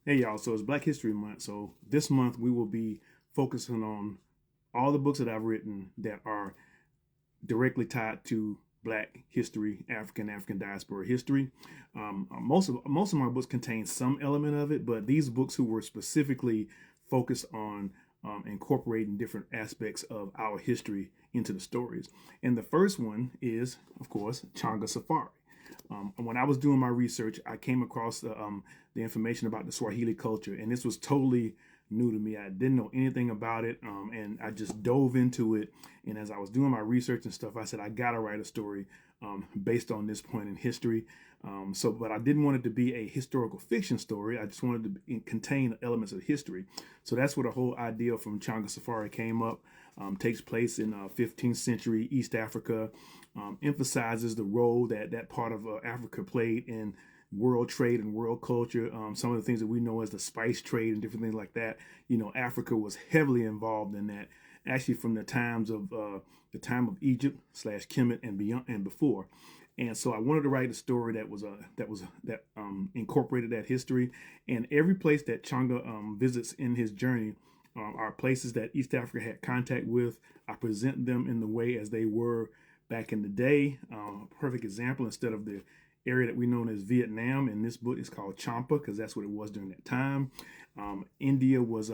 Hey y'all, so it's Black History Month. So this month we will be focusing on all the books that I've written that are directly tied to Black history, African diaspora history. Most of my books contain some element of it, but these books who were specifically focused on incorporating different aspects of our history into the stories. And the first one is, of course, Changa Safari. When I was doing my research, I came across the information about the Swahili culture, and this was totally new to me. I didn't know anything about it, and I just dove into it. And as I was doing my research and stuff, I said I gotta write a story based on this point in history. But I didn't want it to be a historical fiction story. I just wanted to contain elements of history. So that's where the whole idea from Changa Safari came up. Takes place in 15th century East Africa. Emphasizes the role that that part of Africa played in world trade and world culture. Some of the things that we know as the spice trade and different things like that. You know, Africa was heavily involved in that. Actually, from the time of Egypt slash Kemet and beyond and before. And so I wanted to write a story that incorporated that history. And every place that Changa visits in his journey are places that East Africa had contact with. I present them in the way as they were back in the day. Perfect example, instead of the area that we know as Vietnam in this book is called Champa because that's what it was during that time. India was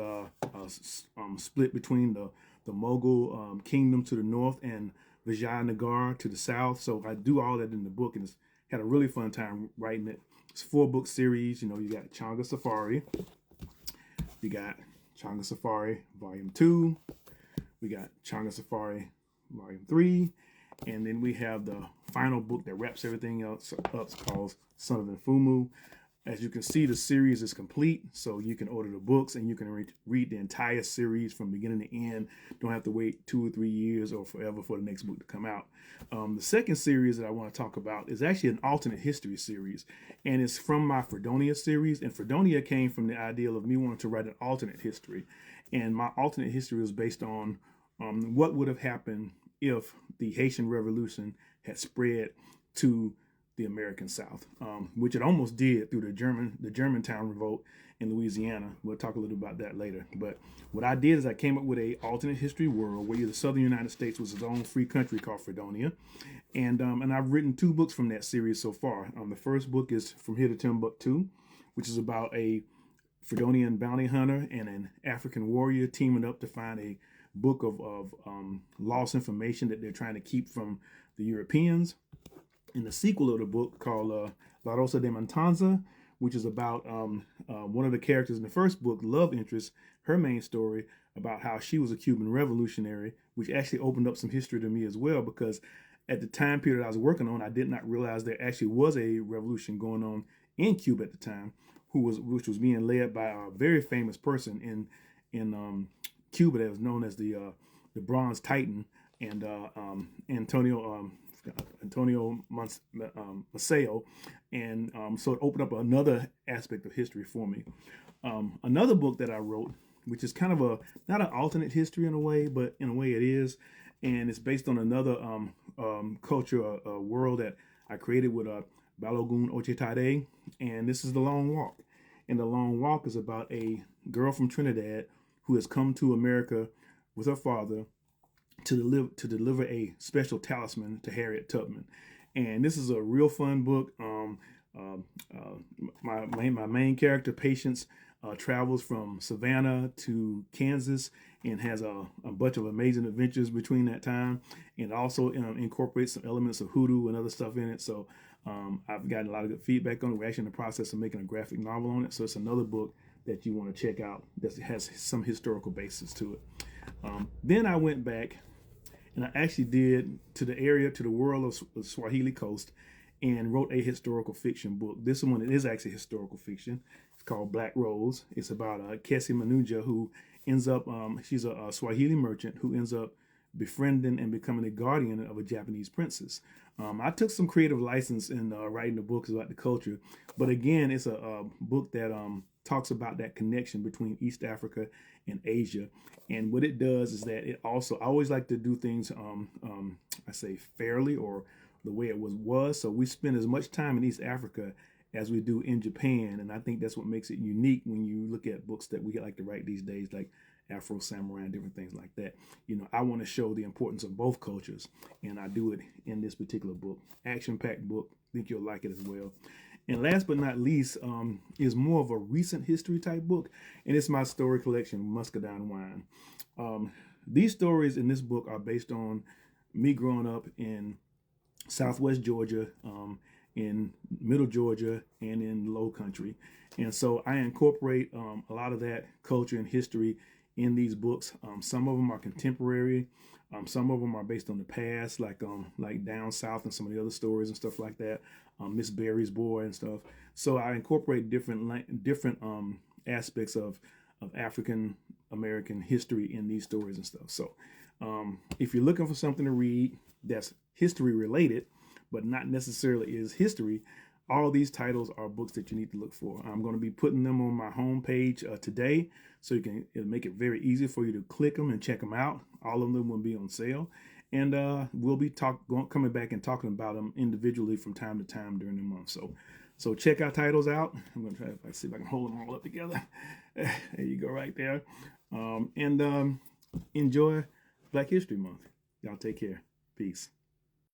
split between the Mughal kingdom to the north and Vijayanagar to the south. So I do all that in the book, and it's had a really fun time writing it. It's a 4-book series. You know, you got Changa Safari, you got Changa Safari Volume 2, we got Changa Safari Volume 3, and then we have the final book that wraps everything else up called Son of Nfumu. As you can see, the series is complete, so you can order the books and you can read the entire series from beginning to end. Don't have to wait 2 or 3 years or forever for the next book to come out. The second series that I want to talk about is actually an alternate history series, and it's from my Fredonia series. And Fredonia came from the ideal of me wanting to write an alternate history, and my alternate history was based on what would have happened if the Haitian Revolution had spread to the American South, which it almost did through the Germantown Revolt in Louisiana. We'll talk a little about that later. But what I did is I came up with a alternate history world where the Southern United States was its own free country called Fredonia, and I've written 2 books from that series so far. The first book is From Here to Timbuktu, which is about a Fredonian bounty hunter and an African warrior teaming up to find a book of lost information that they're trying to keep from the Europeans. In the sequel of the book called La Rosa de Montanza, which is about one of the characters in the first book, love interest, her main story about how she was a Cuban revolutionary, which actually opened up some history to me as well, because at the time period I was working on, I did not realize there actually was a revolution going on in Cuba at the time, which was being led by a very famous person in Cuba that was known as the Bronze Titan, and Antonio Maceo, and so it opened up another aspect of history for me. Another book that I wrote, which is kind of not an alternate history in a way, but in a way it is, and it's based on another culture, a world that I created with Balogun Ochitade, and this is The Long Walk. And The Long Walk is about a girl from Trinidad who has come to America with her father to deliver a special talisman to Harriet Tubman. And this is a real fun book. My main character, Patience, travels from Savannah to Kansas and has a bunch of amazing adventures between that time, and also incorporates some elements of hoodoo and other stuff in it. So I've gotten a lot of good feedback on it. We're actually in the process of making a graphic novel on it. So it's another book that you want to check out that has some historical basis to it. Then I went back and I actually did to the world of the Swahili coast, and wrote a historical fiction book. This one is actually historical fiction. It's called Black Rose. It's about Kessie Manuja, who ends up, she's a Swahili merchant who ends up befriending and becoming a guardian of a Japanese princess. I took some creative license in writing the books about the culture, but again, it's a book that talks about that connection between East Africa and Asia. And what it does is that it also, I always like to do things, I say fairly, or the way it was. So we spend as much time in East Africa as we do in Japan. And I think that's what makes it unique when you look at books that we like to write these days, like Afro Samurai and different things like that. You know, I want to show the importance of both cultures, and I do it in this particular book. Action-packed book. I think you'll like it as well. And last but not least, is more of a recent history type book, and it's my story collection, Muscadine Wine. These stories in this book are based on me growing up in Southwest Georgia, in Middle Georgia, and in Low Country. And so I incorporate a lot of that culture and history in these books. Some of them are contemporary. Some of them are based on the past, like Down South and some of the other stories and stuff like that. Miss Barry's Boy and stuff. So I incorporate different aspects of African American history in these stories and stuff. So if you're looking for something to read that's history related, but not necessarily is history, all these titles are books that you need to look for. I'm going to be putting them on my homepage today, so it'll make it very easy for you to click them and check them out. All of them will be on sale, and we'll be coming back and talking about them individually from time to time during the month. So check our titles out. I'm going to try to see if I can hold them all up together. There you go, right there. And enjoy Black History Month. Y'all take care. Peace.